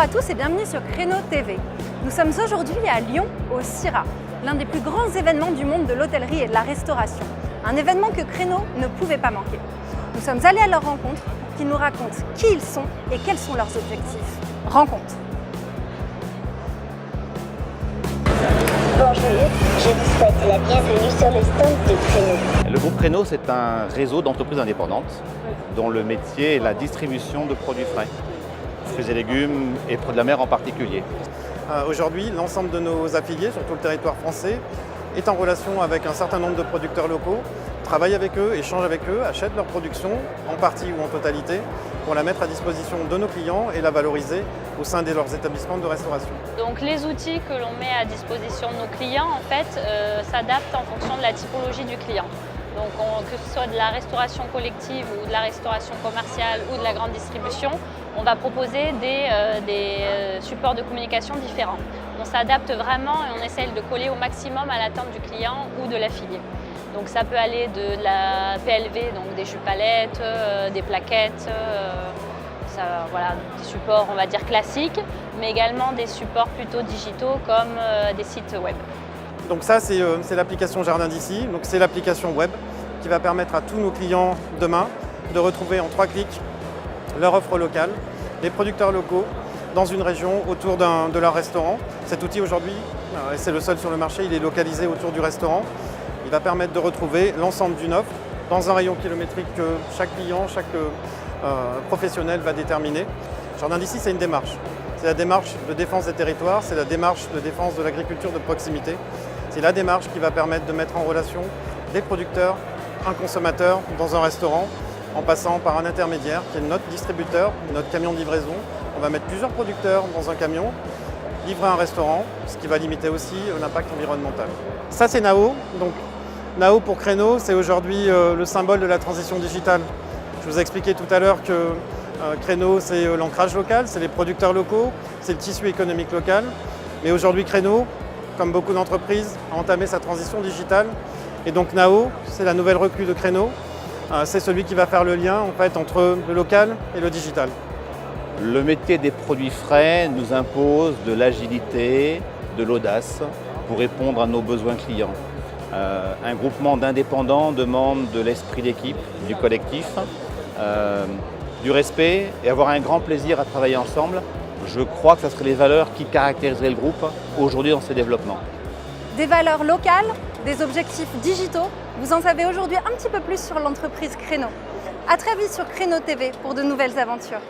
à tous et bienvenue sur Créneau TV. Nous sommes aujourd'hui à Lyon, au CIRA, l'un des plus grands événements du monde de l'hôtellerie et de la restauration. Un événement que Créneau ne pouvait pas manquer. Nous sommes allés à leur rencontre pour qu'ils nous racontent qui ils sont et quels sont leurs objectifs. Rencontre. Bonjour, je vous souhaite la bienvenue sur le stand de Créneau. Le groupe Créneau, c'est un réseau d'entreprises indépendantes dont le métier est la distribution de produits frais, fruits et légumes et produits de la mer en particulier. Aujourd'hui, l'ensemble de nos affiliés sur tout le territoire français est en relation avec un certain nombre de producteurs locaux, travaille avec eux, échange avec eux, achète leur production en partie ou en totalité pour la mettre à disposition de nos clients et la valoriser au sein de leurs établissements de restauration. Donc les outils que l'on met à disposition de nos clients en fait s'adaptent en fonction de la typologie du client. Donc que ce soit de la restauration collective ou de la restauration commerciale ou de la grande distribution, on va proposer des supports de communication différents. On s'adapte vraiment et on essaie de coller au maximum à l'attente du client ou de l'affilié. Donc ça peut aller de la PLV, donc des jus palettes, des plaquettes, voilà, des supports on va dire classiques, mais également des supports plutôt digitaux comme des sites web. Donc ça c'est l'application Jardin d'ici, donc c'est l'application web qui va permettre à tous nos clients demain de retrouver en 3 clics leur offre locale, les producteurs locaux dans une région autour de leur restaurant. Cet outil aujourd'hui, et c'est le seul sur le marché, il est localisé autour du restaurant. Il va permettre de retrouver l'ensemble d'une offre dans un rayon kilométrique que chaque client, chaque professionnel va déterminer. Jardin d'ici, c'est une démarche. C'est la démarche de défense des territoires, c'est la démarche de défense de l'agriculture de proximité. C'est la démarche qui va permettre de mettre en relation des producteurs, un consommateur dans un restaurant, en passant par un intermédiaire qui est notre distributeur, notre camion de livraison. On va mettre plusieurs producteurs dans un camion, livrer un restaurant, ce qui va limiter aussi l'impact environnemental. Ça, c'est Nao. Donc, Nao pour Créneau, c'est aujourd'hui le symbole de la transition digitale. Je vous ai expliqué tout à l'heure que Créneau, c'est l'ancrage local, c'est les producteurs locaux, c'est le tissu économique local. Mais aujourd'hui, Créneau, comme beaucoup d'entreprises, a entamé sa transition digitale. Et donc Nao, c'est la nouvelle recrue de Créneau. C'est celui qui va faire le lien en fait, entre le local et le digital. Le métier des produits frais nous impose de l'agilité, de l'audace pour répondre à nos besoins clients. Un groupement d'indépendants demande de l'esprit d'équipe, du collectif, du respect et avoir un grand plaisir à travailler ensemble. Je crois que ce seraient les valeurs qui caractériseraient le groupe aujourd'hui dans ses développements. Des valeurs locales, des objectifs digitaux, vous en savez aujourd'hui un petit peu plus sur l'entreprise Créneau. À très vite sur Créneau TV pour de nouvelles aventures.